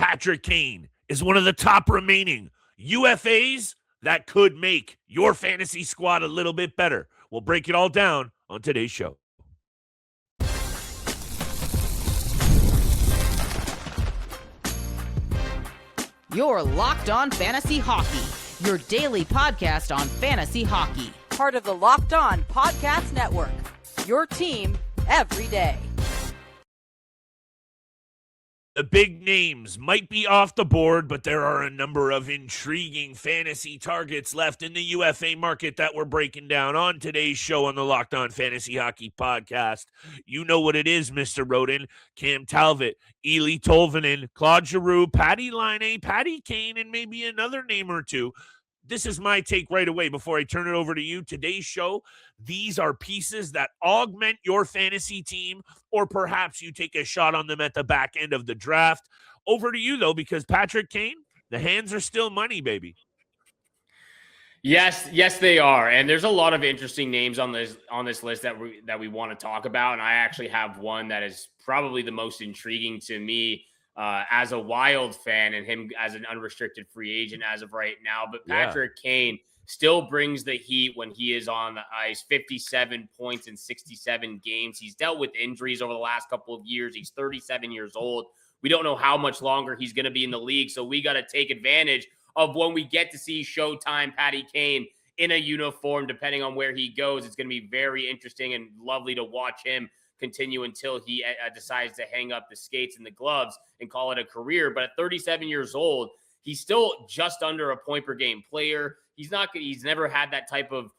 Patrick Kane is one of the top remaining UFAs that could make your fantasy squad a little bit better. We'll break it all down on today's show. You're Locked On Fantasy Hockey, your daily podcast on fantasy hockey. Part of the Locked On Podcast Network, your team every day. The big names might be off the board, but there are a number of intriguing fantasy targets left in the UFA market that we're breaking down on today's show on the Locked On Fantasy Hockey Podcast. You know what it is, Mr. Roden. Cam Talbot, Eeli Tolvanen, Claude Giroux, Patrik Laine, Patrick Kane, and maybe another name or two. This is my take right away before I turn it over to you. Today's show, these are pieces that augment your fantasy team, or perhaps you take a shot on them at the back end of the draft. Over to you, though, because Patrick Kane, the hands are still money, baby. Yes, they are. And there's a lot of interesting names on this list that we want to talk about. And I actually have one that is probably the most intriguing to me as a Wild fan, and him as an unrestricted free agent as of right now. But Patrick Kane still brings the heat when he is on the ice. 57 points in 67 games. He's dealt with injuries over the last couple of years. He's 37 years old. We don't know how much longer he's going to be in the league, so we got to take advantage of when we get to see Showtime Patrick Kane in a uniform. Depending on where he goes, it's going to be very interesting and lovely to watch him continue until he decides to hang up the skates and the gloves and call it a career. But at 37 years old, he's still just under a point per game player. He's never had that type of,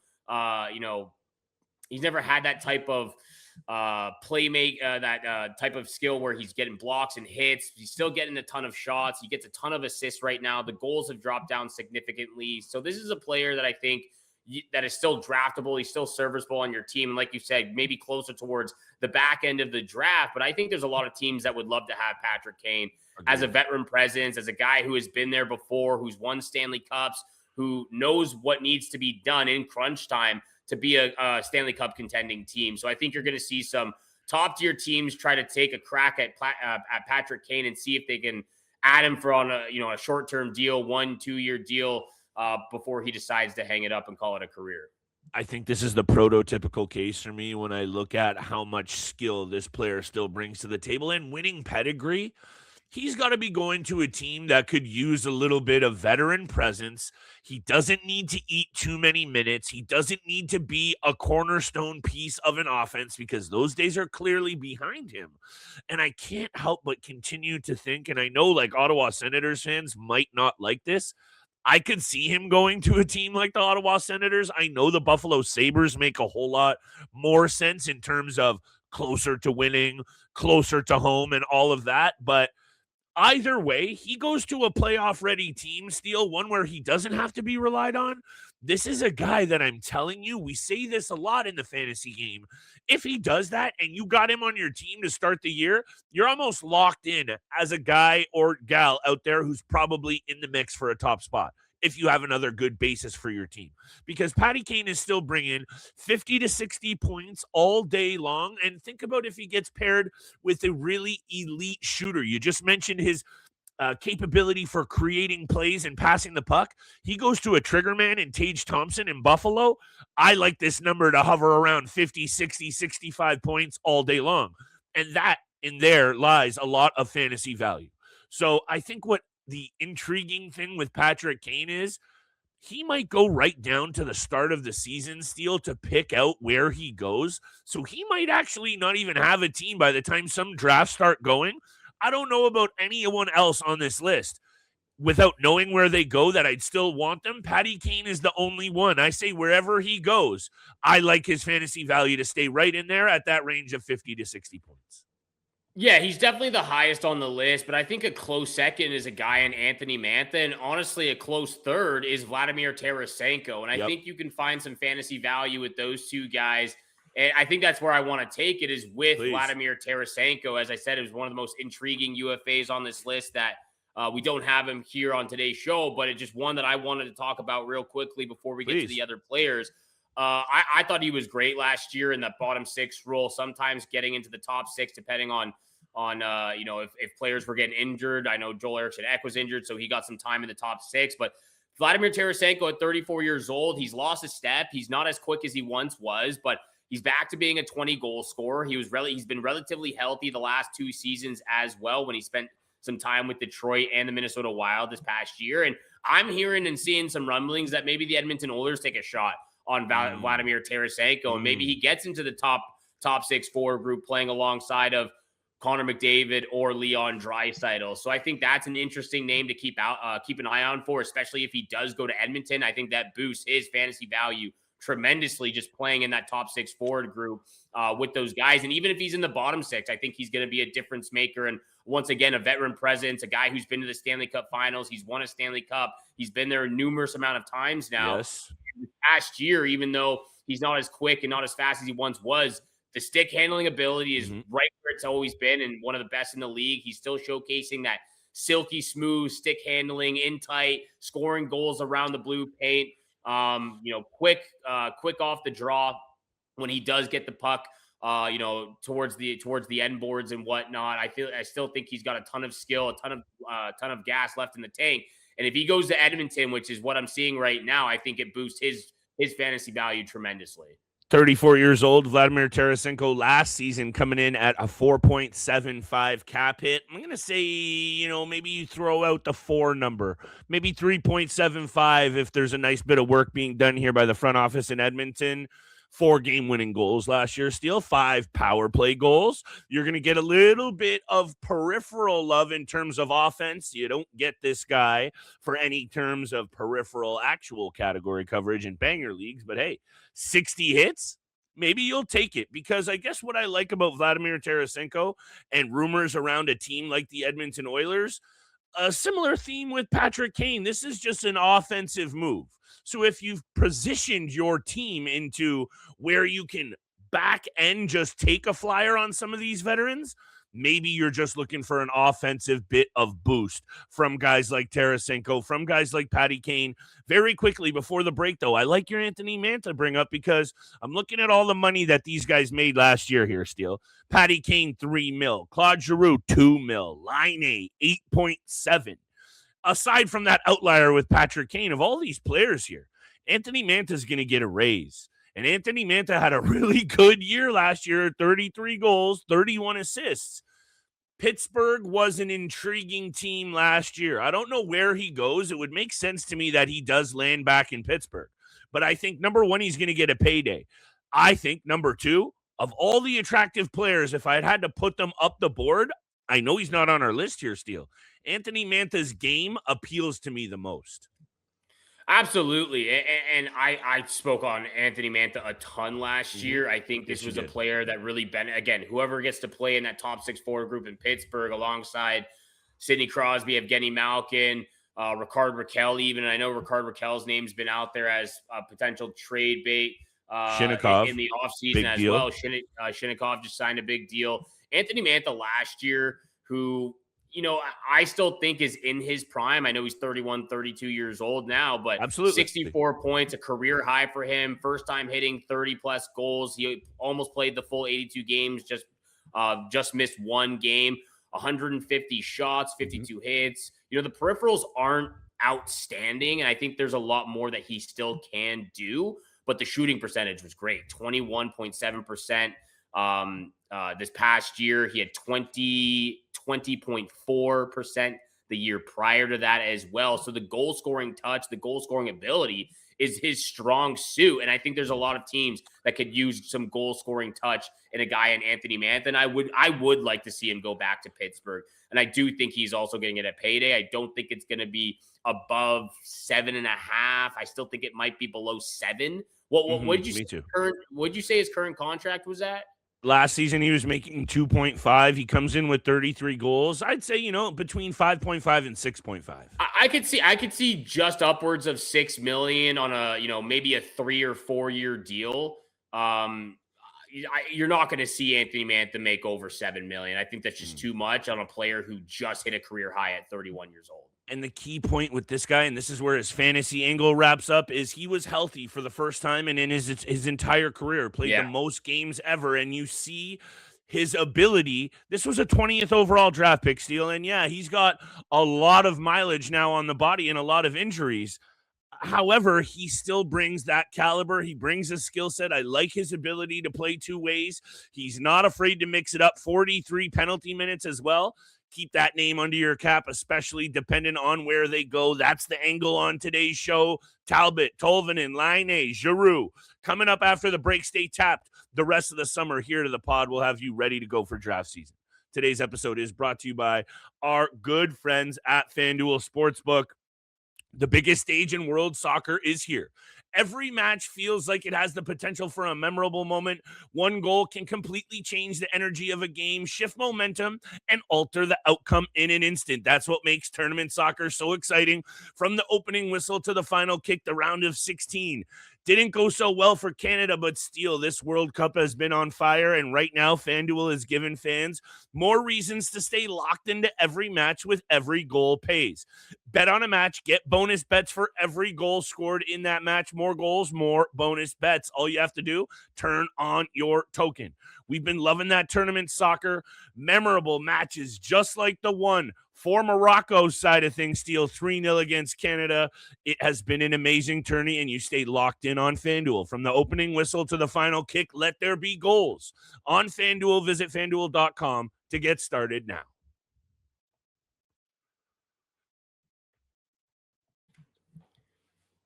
playmate, that type of skill where he's getting blocks and hits. He's still getting a ton of shots. He gets a ton of assists right now. The goals have dropped down significantly. So this is a player that I think that is still draftable. He's still serviceable on your team. And like you said, maybe closer towards the back end of the draft. But I think there's a lot of teams that would love to have Patrick Kane as a veteran presence, as a guy who has been there before, who's won Stanley Cups, who knows what needs to be done in crunch time to be a Stanley Cup contending team. So I think you're going to see some top tier teams try to take a crack at Patrick Kane and see if they can add him for on a short-term deal, 1-2 year deal, before he decides to hang it up and call it a career. I think this is the prototypical case for me when I look at how much skill this player still brings to the table and winning pedigree. He's got to be going to a team that could use a little bit of veteran presence. He doesn't need to eat too many minutes. He doesn't need to be a cornerstone piece of an offense because those days are clearly behind him. And I can't help but continue to think, and I know like Ottawa Senators fans might not like this, I could see him going to a team like the Ottawa Senators. I know the Buffalo Sabres make a whole lot more sense in terms of closer to winning, closer to home, and all of that. But either way, he goes to a playoff-ready team, Steele, one where he doesn't have to be relied on. This is a guy that I'm telling you, we say this a lot in the fantasy game. If he does that and you got him on your team to start the year, you're almost locked in as a guy or gal out there who's probably in the mix for a top spot if you have another good basis for your team. Because Patty Kane is still bringing 50 to 60 points all day long. And think about if he gets paired with a really elite shooter. You just mentioned his capability for creating plays and passing the puck. He goes to a trigger man in Tage Thompson in Buffalo. I like this number to hover around 50, 60, 65 points all day long. And that in there lies a lot of fantasy value. So I think what the intriguing thing with Patrick Kane is he might go right down to the start of the season, Steele, to pick out where he goes. So he might actually not even have a team by the time some drafts start going. I don't know about anyone else on this list without knowing where they go that I'd still want them. Patty Kane is the only one. I say wherever he goes, I like his fantasy value to stay right in there at that range of 50 to 60 points. Yeah, he's definitely the highest on the list, but I think a close second is a guy in Anthony Mantha, and honestly, a close third is Vladimir Tarasenko. And I think you can find some fantasy value with those two guys. And I think that's where I want to take it is with Vladimir Tarasenko. As I said, it was one of the most intriguing UFAs on this list that we don't have him here on today's show, but it's just one that I wanted to talk about real quickly before we get to the other players. I thought he was great last year in the bottom six role, sometimes getting into the top six, depending on on if players were getting injured. I know Joel Eriksson Ek was injured, so he got some time in the top 6. But Vladimir Tarasenko at 34 years old, he's lost a step. He's not as quick as he once was, but he's back to being a 20-goal scorer. He's been relatively healthy the last 2 seasons as well, when he spent some time with Detroit and the Minnesota Wild this past year. And I'm hearing and seeing some rumblings that maybe the Edmonton Oilers take a shot on Vladimir Tarasenko, and maybe he gets into the top 6 forward group playing alongside of Connor McDavid or Leon Draisaitl. So I think that's an interesting name to keep an eye on for, especially if he does go to Edmonton. I think that boosts his fantasy value tremendously, just playing in that top 6 forward group with those guys. And even if he's in the bottom 6, I think he's going to be a difference maker. And once again, a veteran presence, a guy who's been to the Stanley Cup Finals. He's won a Stanley Cup. He's been there a numerous amount of times now. Yes. This past year, even though he's not as quick and not as fast as he once was, the stick handling ability is right where it's always been, and one of the best in the league. He's still showcasing that silky smooth stick handling, in tight, scoring goals around the blue paint. Quick off the draw when he does get the puck, towards the end boards and whatnot. I still think he's got a ton of skill, a ton of gas left in the tank. And if he goes to Edmonton, which is what I'm seeing right now, I think it boosts his fantasy value tremendously. 34 years old, Vladimir Tarasenko last season coming in at a 4.75 cap hit. I'm going to say, maybe you throw out the 4 number, maybe 3.75 if there's a nice bit of work being done here by the front office in Edmonton. 4 game-winning goals last year, still 5 power play goals. You're going to get a little bit of peripheral love in terms of offense. You don't get this guy for any terms of peripheral actual category coverage in banger leagues, but hey, 60 hits, maybe you'll take it, because I guess what I like about Vladimir Tarasenko and rumors around a team like the Edmonton Oilers, a similar theme with Patrick Kane. This is just an offensive move. So if you've positioned your team into where you can back end just take a flyer on some of these veterans, maybe you're just looking for an offensive bit of boost from guys like Tarasenko, from guys like Patty Kane. Very quickly before the break, though, I like your Anthony Mantha bring up, because I'm looking at all the money that these guys made last year here, Steele. Patty Kane, $3 million. Claude Giroux, $2 million. Laine, 8.7. Aside from that outlier with Patrick Kane, of all these players here, Anthony Mantha is going to get a raise. And Anthony Mantha had a really good year last year, 33 goals, 31 assists. Pittsburgh was an intriguing team last year. I don't know where he goes. It would make sense to me that he does land back in Pittsburgh. But I think, number 1, he's going to get a payday. I think, number 2, of all the attractive players, if I had to put them up the board, I know he's not on our list here, Steele. Anthony Mantha's game appeals to me the most. Absolutely. And I spoke on Anthony Mantha a ton last year. I think this was a player that really again, whoever gets to play in that top 6 forward group in Pittsburgh alongside Sidney Crosby, Evgeny Malkin, Ricard Raquel even. I know Ricard Raquel's name's been out there as a potential trade bait Shinnikov, in the offseason as deal. Well. Shinnikov just signed a big deal. Anthony Mantha last year, who I still think is in his prime. I know he's 31, 32 years old now, but absolutely 64 points, a career high for him. First time hitting 30-plus goals. He almost played the full 82 games, just missed 1 game, 150 shots, 52 hits. The peripherals aren't outstanding, and I think there's a lot more that he still can do, but the shooting percentage was great, 21.7%. This past year, he had 20.4% the year prior to that as well. So the goal scoring touch, the goal scoring ability is his strong suit. And I think there's a lot of teams that could use some goal scoring touch in a guy in Anthony Mantha. And I would like to see him go back to Pittsburgh. And I do think he's also getting it at payday. I don't think it's going to be above 7.5. I still think it might be below 7. What did you say his current contract was at? Last season, he was making 2.5. He comes in with 33 goals. I'd say, between 5.5 and 6.5. I could see just upwards of $6 million on a, maybe a 3 or 4 year deal. You're not going to see Anthony Mantha make over $7 million. I think that's just too much on a player who just hit a career high at 31 years old. And the key point with this guy, and this is where his fantasy angle wraps up, is he was healthy for the first time and in his entire career, played the most games ever. And you see his ability. This was a 20th overall draft pick, Steele, and yeah, he's got a lot of mileage now on the body and a lot of injuries. However, he still brings that caliber. He brings a skill set. I like his ability to play two ways. He's not afraid to mix it up. 43 penalty minutes as well. Keep that name under your cap, especially depending on where they go. That's the angle on today's show. Talbot, Tolvanen, Laine, Giroux. Coming up after the break, stay tapped. The rest of the summer here to the pod will have you ready to go for draft season. Today's episode is brought to you by our good friends at FanDuel Sportsbook. The biggest stage in world soccer is here. Every match feels like it has the potential for a memorable moment. One goal can completely change the energy of a game, shift momentum, and alter the outcome in an instant. That's what makes tournament soccer so exciting. From the opening whistle to the final kick, the round of 16. Didn't go so well for Canada, but still, this World Cup has been on fire, and right now, FanDuel has given fans more reasons to stay locked into every match with every goal pays. Bet on a match, get bonus bets for every goal scored in that match. More goals, more bonus bets. All you have to do, turn on your token. We've been loving that tournament soccer. Memorable matches just like the one for Morocco's side of things, Steele 3-0 against Canada. It has been an amazing tourney, and you stay locked in on FanDuel. From the opening whistle to the final kick, let there be goals. On FanDuel, visit FanDuel.com to get started now.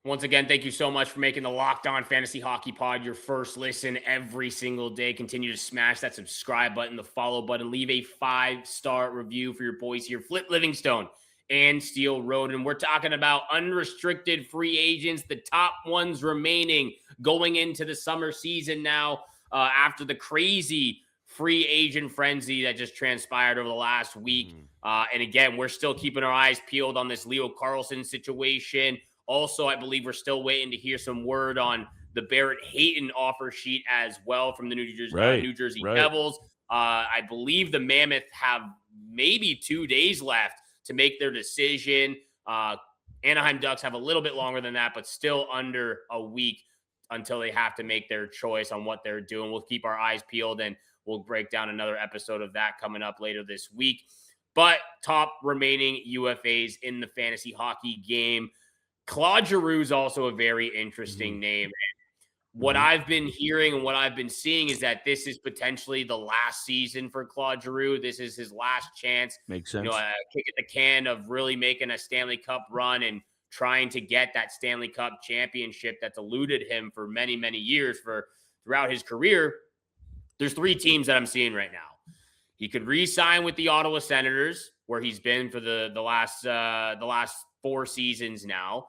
Once again, thank you so much for making the Locked On Fantasy Hockey Pod your first listen every single day. Continue to smash that subscribe button, the follow button. Leave a 5-star review for your boys here, Flip Livingstone and Steele Road. And we're talking about unrestricted free agents, the top ones remaining going into the summer season now after the crazy free agent frenzy that just transpired over the last week. And again, we're still keeping our eyes peeled on this Leo Carlsson situation. Also, I believe we're still waiting to hear some word on the Barrett Hayton offer sheet as well from the New Jersey Devils. I believe the Mammoth have maybe 2 days left to make their decision. Anaheim Ducks have a little bit longer than that, but still under a week until they have to make their choice on what they're doing. We'll keep our eyes peeled, and we'll break down another episode of that coming up later this week. But top remaining UFAs in the fantasy hockey game. Claude Giroux is also a very interesting name. And what I've been hearing and what I've been seeing is that this is potentially the last season for Claude Giroux. This is his last chance. Makes sense. A kick at the can of really making a Stanley Cup run and trying to get that Stanley Cup championship that's eluded him for many, many years throughout his career. There's 3 teams that I'm seeing right now. He could re-sign with the Ottawa Senators, where he's been for the last 4 seasons now.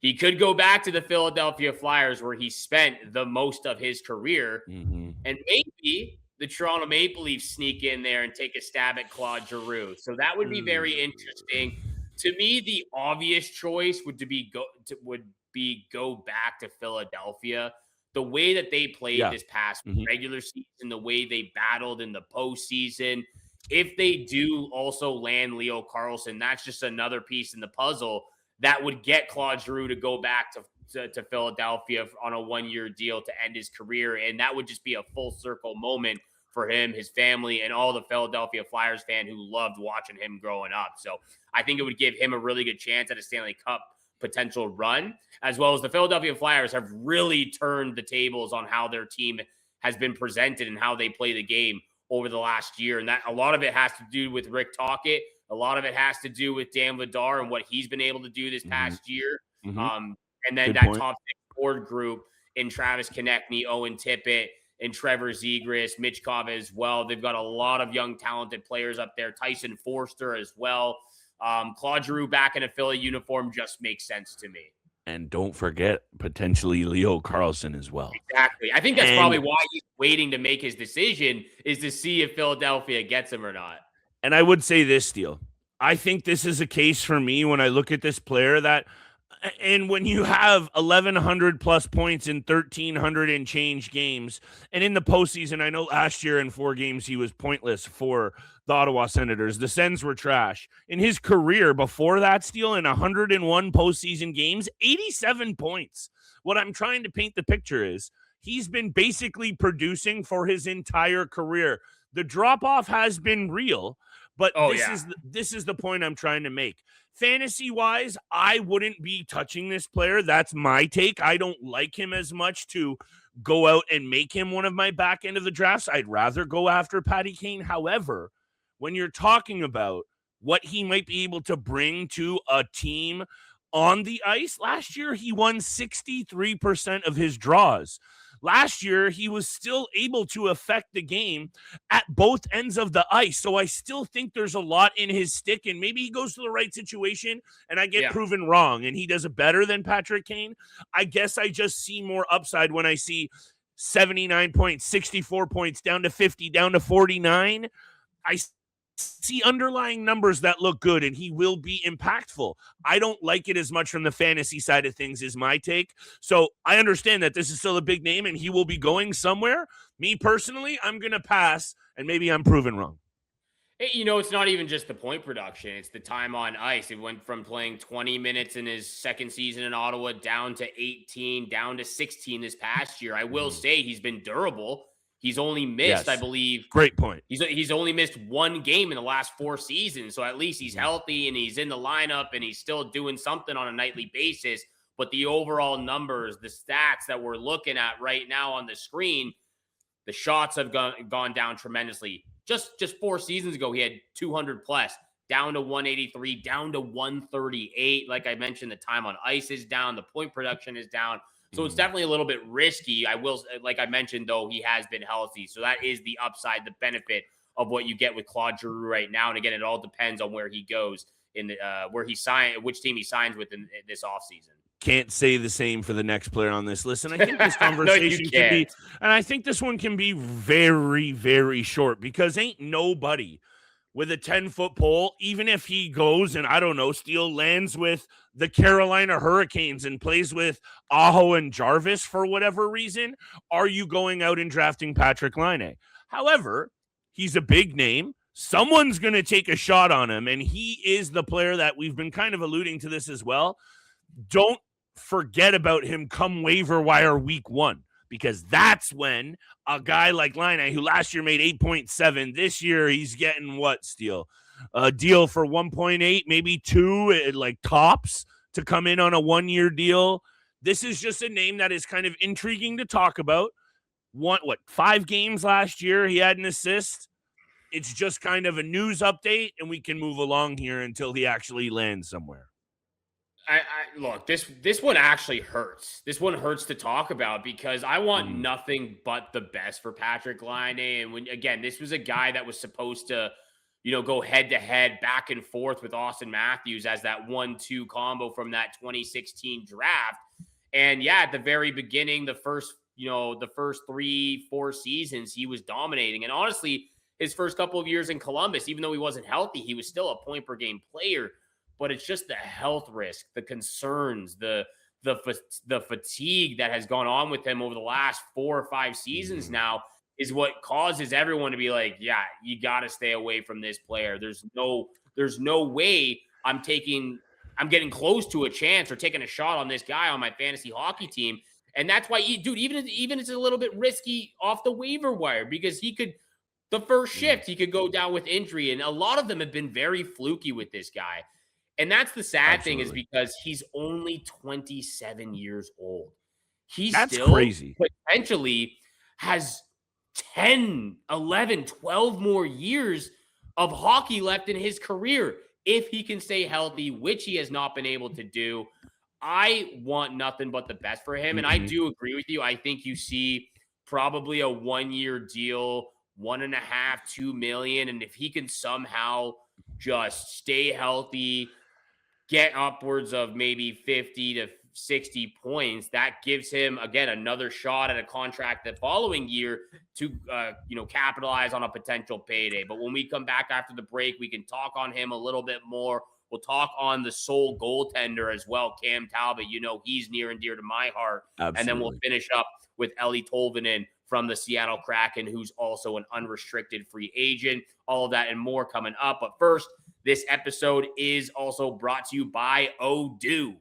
He could go back to the Philadelphia Flyers, where he spent the most of his career. And maybe the Toronto Maple Leafs sneak in there and take a stab at Claude Giroux. So that would be very interesting. To me, the obvious choice would be go back to Philadelphia. The way that they played this past regular season, the way they battled in the postseason. If they do also land Leo Carlsson, that's just another piece in the puzzle that would get Claude Giroux to go back to Philadelphia on a 1-year deal to end his career. And that would just be a full circle moment for him, his family, and all the Philadelphia Flyers fan who loved watching him growing up. So I think it would give him a really good chance at a Stanley Cup potential run, as well as the Philadelphia Flyers have really turned the tables on how their team has been presented and how they play the game over the last year. And that a lot of it has to do with Rick Tocchet. A lot of it has to do with Dan Vladar and what he's been able to do this past year. And then top 6 forward group in Travis Konechny, Owen Tippett, and Trevor Zegras, Mitch Kava as well. They've got a lot of young, talented players up there. Tyson Forster as well. Claude Giroux back in a Philly uniform just makes sense to me. And don't forget, potentially Leo Carlsson as well. Exactly. I think that's probably why he's waiting to make his decision, is to see if Philadelphia gets him or not. And I would say this, Steele. I think this is a case for me when I look at this player that, and when you have 1,100 plus points in 1,300 and change games, and in the postseason, I know last year in 4 games he was pointless for the Ottawa Senators. The Sens were trash. In his career before that, Steele, in 101 postseason games, 87 points. What I'm trying to paint the picture is he's been basically producing for his entire career. The drop-off has been real, but Oh, this yeah. is the point I'm trying to make. Fantasy-wise, I wouldn't be touching this player. That's my take. I don't like him as much to go out and make him one of my back end of the drafts. I'd rather go after Patrick Kane. However, when you're talking about what he might be able to bring to a team on the ice, last year he won 63% of his draws. Last year, he was still able to affect the game at both ends of the ice. So I still think there's a lot in his stick, and maybe he goes to the right situation and I get proven wrong and he does it better than Patrick Kane. I guess I just see more upside when I see 79 points, 64 points, down to 50, down to 49. I see underlying numbers that look good, and he will be impactful. I don't like it as much from the fantasy side of things, is my take. So I understand that this is still a big name and he will be going somewhere. Me personally, I'm going to pass, and maybe I'm proven wrong. It's not even just the point production. It's the time on ice. It went from playing 20 minutes in his second season in Ottawa down to 18, down to 16 this past year. I will say he's been durable. He's only missed, I believe. Great point. He's only missed one game in the last 4 seasons. So at least he's healthy and he's in the lineup and he's still doing something on a nightly basis. But the overall numbers, the stats that we're looking at right now on the screen, the shots have gone down tremendously. Just 4 seasons ago, he had 200 plus, down to 183, down to 138. Like I mentioned, the time on ice is down. The point production is down. So it's definitely a little bit risky. Like I mentioned, though, he has been healthy. So that is the upside, the benefit of what you get with Claude Giroux right now. And again, it all depends on where he goes in the, which team he signs with in this offseason. Can't say the same for the next player on this list. And I think this conversation can be, and I think this one can be very, very short, because ain't nobody with a 10-foot pole, even if he goes and, I don't know, lands with the Carolina Hurricanes and plays with Aho and Jarvis for whatever reason, are you going out and drafting Patrik Laine? However, he's a big name. Someone's going to take a shot on him, and he is the player that we've been kind of alluding to this as well. Don't forget about him come waiver wire week 1, because that's when a guy like Laine, who last year made 8.7, this year he's getting what, Steele? A deal for 1.8, maybe 2, like tops, to come in on a 1-year deal. This is just a name that is kind of intriguing to talk about. 5 games last year, he had an assist. It's just kind of a news update, and we can move along here until he actually lands somewhere. Look, this one actually hurts. This one hurts to talk about, because I want nothing but the best for Patrik Laine. And this was a guy that was supposed to, go head to head, back and forth with Austin Matthews as that 1-2 combo from that 2016 draft. And at the very beginning, the first 3-4 seasons, he was dominating. And honestly, his first couple of years in Columbus, even though he wasn't healthy, he was still a point per game player. But it's just the health risk, the concerns, the fatigue that has gone on with him over the last 4 or 5 seasons now is what causes everyone to be like, yeah, you got to stay away from this player. There's no way I'm getting close to a chance or taking a shot on this guy on my fantasy hockey team. And that's why, even it's a little bit risky off the waiver wire, because the first shift, he could go down with injury. And a lot of them have been very fluky with this guy. And that's the sad thing, is because he's only 27 years old. That's still crazy. Potentially has 10, 11, 12 more years of hockey left in his career if he can stay healthy, which he has not been able to do. I want nothing but the best for him. And I do agree with you. I think you see probably a 1-year deal, 1.5, 2 million. And if he can somehow just stay healthy, get upwards of maybe 50 to 60 points, that gives him, again, another shot at a contract the following year to, capitalize on a potential payday. But when we come back after the break, we can talk on him a little bit more. We'll talk on the sole goaltender as well, Cam Talbot. He's near and dear to my heart. Absolutely. And then we'll finish up with Eeli Tolvanen from the Seattle Kraken, who's also an unrestricted free agent. All of that and more coming up. But first, this episode is also brought to you by Odoo.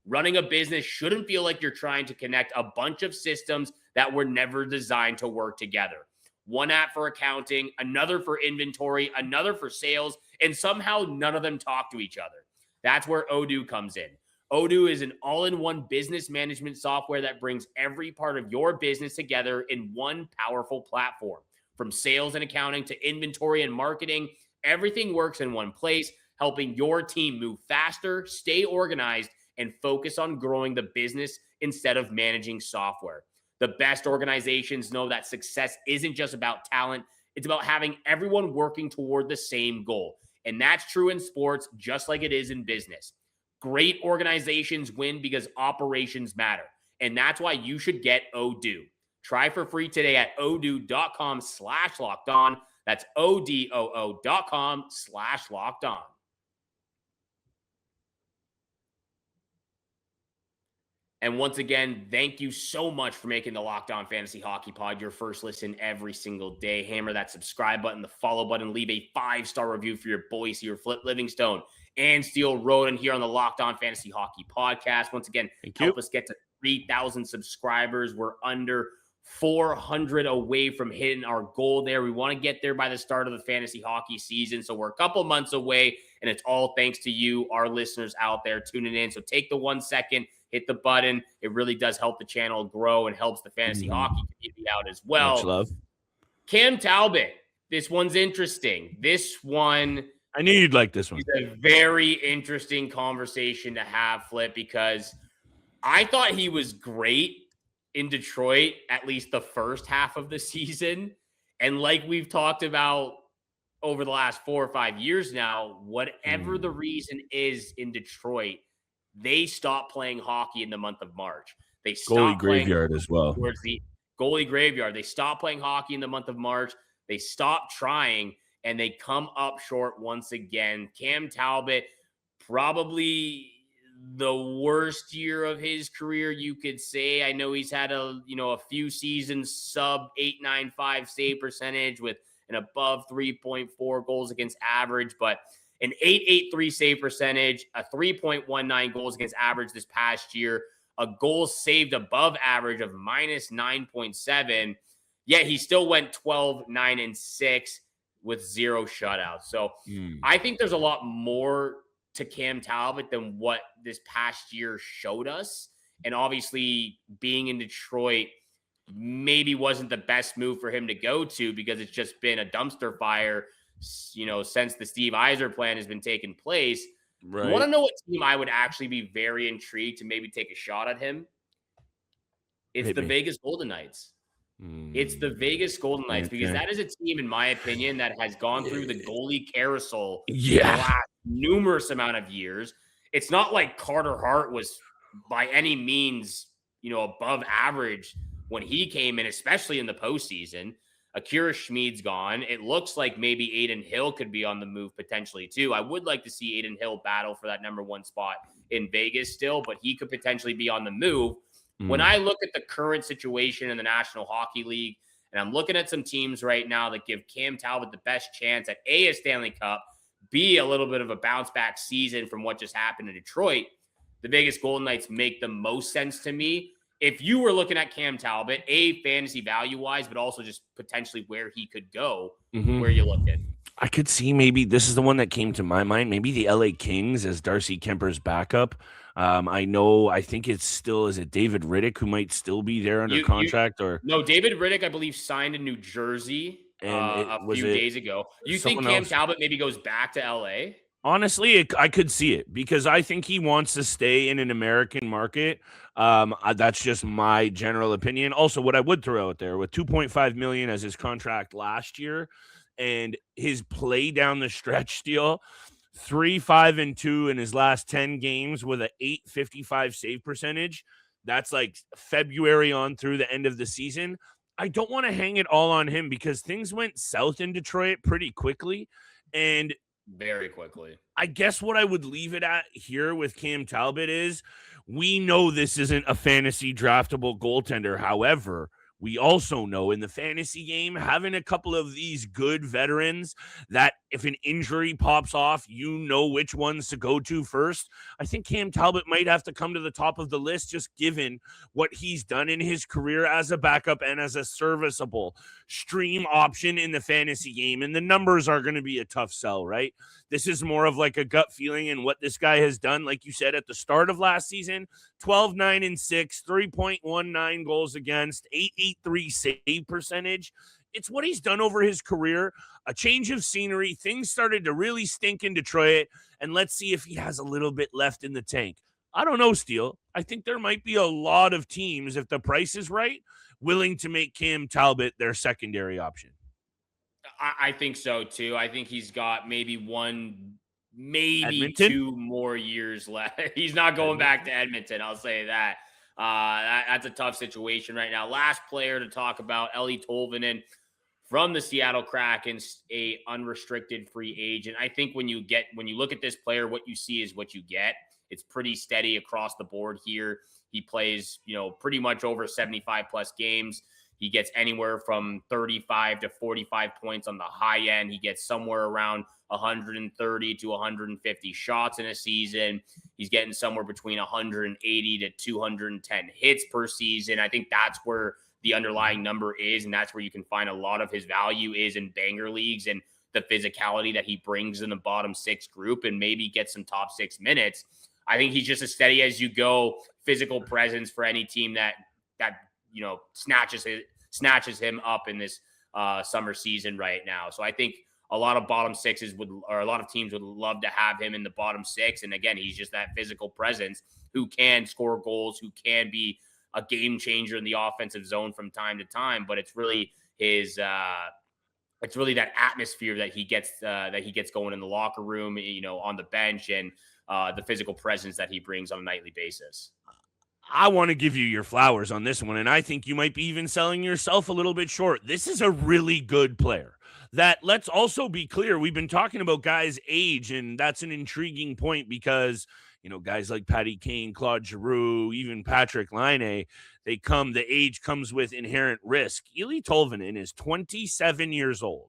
Running a business shouldn't feel like you're trying to connect a bunch of systems that were never designed to work together. one app for accounting, another for inventory, another for sales, and somehow none of them talk to each other. That's where Odoo comes in. Odoo is an all-in-one business management software that brings every part of your business together in one powerful platform. From sales and accounting to inventory and marketing, everything works in one place, helping your team move faster, stay organized, and focus on growing the business instead of managing software. The best organizations know that success isn't just about talent. It's about having everyone working toward the same goal. And that's true in sports, just like it is in business. Great organizations win because operations matter. And that's why you should get Odoo. Try for free today at odoo.com/lockedon. That's odoo.com/lockedon. And once again, thank you so much for making the Locked On Fantasy Hockey Pod your first listen every single day. Hammer that subscribe button, the follow button, leave a 5-star review for your Boise or Flip Livingstone and Steel Roden here on the Locked On Fantasy Hockey Podcast. Once again, help us get to 3,000 subscribers. We're under 400 away from hitting our goal there. We want to get there by the start of the fantasy hockey season. So we're a couple months away, and it's all thanks to you, our listeners out there tuning in. So take the 1 second, hit the button. It really does help the channel grow and helps the fantasy hockey community out as well. Much love. Cam Talbot. This one's interesting. This one, I knew you'd like this one. It's a very interesting conversation to have, Flip, because I thought he was great in Detroit, at least the first half of the season. And like we've talked about over the last 4 or 5 years now, whatever the reason is in Detroit, they stopped playing hockey in the month of March. They stopped goalie graveyard as well. Towards the goalie graveyard. They stopped playing hockey in the month of March. They stopped trying, and they come up short once again. Cam Talbot, probably the worst year of his career, you could say. I know he's had a few seasons sub 8.95 save percentage with an above 3.4 goals against average, but an 8.83 save percentage, a 3.19 goals against average this past year, a goal saved above average of minus 9.7. Yet he still went 12-9-6 with 0 shutouts. So I think there's a lot more to Cam Talbot than what this past year showed us. And obviously being in Detroit maybe wasn't the best move for him to go to, because it's just been a dumpster fire, since the Steve Yzer plan has been taking place. Right. I want to know what team I would actually be very intrigued to maybe take a shot at him. It's the Vegas Golden Knights. It's the Vegas Golden Knights, because that is a team, in my opinion, that has gone through the goalie carousel the last numerous amount of years. It's not like Carter Hart was by any means, above average when he came in, especially in the postseason. Akira Schmid's gone. It looks like maybe Aiden Hill could be on the move potentially too. I would like to see Aiden Hill battle for that number 1 spot in Vegas still, but he could potentially be on the move. When I look at the current situation in the National Hockey League, and I'm looking at some teams right now that give Cam Talbot the best chance at A Stanley Cup, B, a little bit of a bounce back season from what just happened in Detroit, the Vegas Golden Knights make the most sense to me. If you were looking at Cam Talbot, A, fantasy value-wise, but also just potentially where he could go, where you looking? I could see maybe this is the one that came to my mind. Maybe the LA Kings as Darcy Kemper's backup. I think it's still, is it David Riddick who might still be there under contract? No, David Riddick, I believe, signed in New Jersey a few days ago. You think Cam Talbot maybe goes back to LA? Honestly, I could see it, because I think he wants to stay in an American market. That's just my general opinion. Also, what I would throw out there, with $2.5 million as his contract last year, and his play down the stretch deal, 3-5-2 in his last 10 games with an .855 save percentage. That's like February on through the end of the season. I don't want to hang it all on him, because things went south in Detroit pretty quickly, and very quickly. I guess what I would leave it at here with Cam Talbot is, we know this isn't a fantasy draftable goaltender. However, We also know in the fantasy game, having a couple of these good veterans that if an injury pops off, you know which ones to go to first. I think Cam Talbot might have to come to the top of the list, just given what he's done in his career as a backup and as a serviceable stream option in the fantasy game. And the numbers are going to be a tough sell, right? This is more of like a gut feeling and what this guy has done. Like you said, at the start of last season, 12, 9, and 6, 3.19 goals against, 883 save percentage. It's what he's done over his career. A change of scenery. Things started to really stink in Detroit. And let's see if he has a little bit left in the tank. I don't know, Steele. I think there might be a lot of teams, if the price is right, willing to make Cam Talbot their secondary option. I think so too. I think he's got maybe Edmonton? 2 more years left. He's not going back to Edmonton. I'll say that. That's a tough situation right now. Last player to talk about, Eeli Tolvanen from the Seattle Kraken, a unrestricted free agent. I think when you look at this player, what you see is what you get. It's pretty steady across the board here. He plays, pretty much over 75 plus games. He gets anywhere from 35 to 45 points on the high end. He gets somewhere around 130 to 150 shots in a season. He's getting somewhere between 180 to 210 hits per season. I think that's where the underlying number is, and that's where you can find a lot of his value is in banger leagues and the physicality that he brings in the bottom 6 group and maybe get some top 6 minutes. I think he's just as steady as you go, physical presence for any team that snatches him up in this summer season right now. So I think a lot of bottom 6s a lot of teams would love to have him in the bottom 6. And again, he's just that physical presence who can score goals, who can be a game changer in the offensive zone from time to time. But it's really it's really that atmosphere that he gets going in the locker room, on the bench, and the physical presence that he brings on a nightly basis. I want to give you your flowers on this one, and I think you might be even selling yourself a little bit short. This is a really good player that, let's also be clear, we've been talking about guys' age, and that's an intriguing point because, guys like Patrick Kane, Claude Giroux, even Patrik Laine, the age comes with inherent risk. Eeli Tolvanen is 27 years old.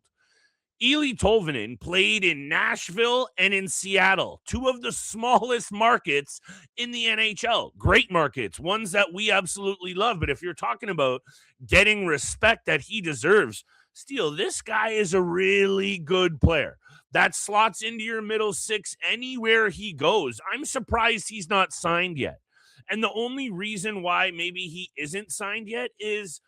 Eeli Tolvanen played in Nashville and in Seattle, 2 of the smallest markets in the NHL. Great markets, ones that we absolutely love. But if you're talking about getting respect that he deserves, Steele, this guy is a really good player that slots into your middle 6 anywhere he goes. I'm surprised he's not signed yet. And the only reason why maybe he isn't signed yet is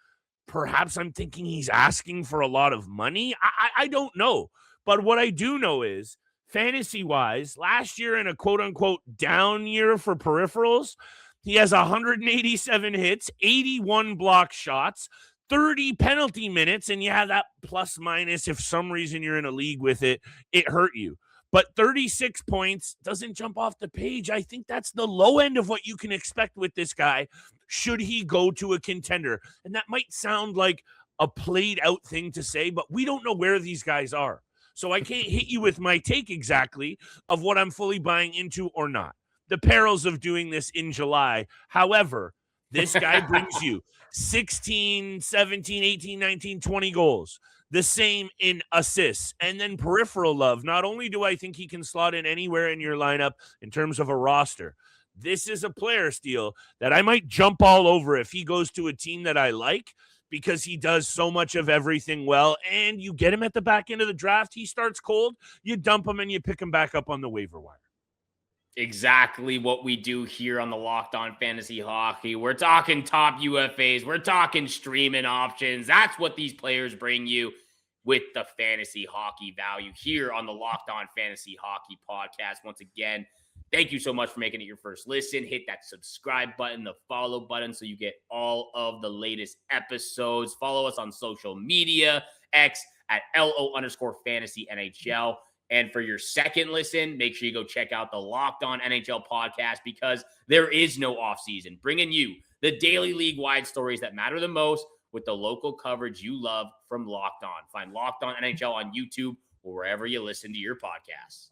perhaps I'm thinking he's asking for a lot of money. I don't know. But what I do know is, fantasy-wise, last year in a quote-unquote down year for peripherals, he has 187 hits, 81 block shots, 30 penalty minutes, and that plus minus, if some reason you're in a league with it hurt you. But 36 points doesn't jump off the page. I think that's the low end of what you can expect with this guy should he go to a contender. And that might sound like a played out thing to say, but we don't know where these guys are. So I can't hit you with my take exactly of what I'm fully buying into or not. The perils of doing this in July. However, this guy brings you 16, 17, 18, 19, 20 goals. The same in assists, and then peripheral love. Not only do I think he can slot in anywhere in your lineup in terms of a roster, this is a player, Steele, that I might jump all over if he goes to a team that I like because he does so much of everything well, and you get him at the back end of the draft. He starts cold, you dump him, and you pick him back up on the waiver wire. Exactly what we do here on the Locked On Fantasy Hockey. We're talking top UFAs. We're talking streaming options. That's what these players bring you with the fantasy hockey value here on the Locked On Fantasy Hockey podcast. Once again, thank you so much for making it your first listen. Hit that subscribe button, the follow button, so you get all of the latest episodes. Follow us on social media, X at LO_fantasy NHL. And for your second listen, make sure you go check out the Locked On NHL podcast because there is no offseason. Bringing you the daily league-wide stories that matter the most with the local coverage you love from Locked On. Find Locked On NHL on YouTube or wherever you listen to your podcasts.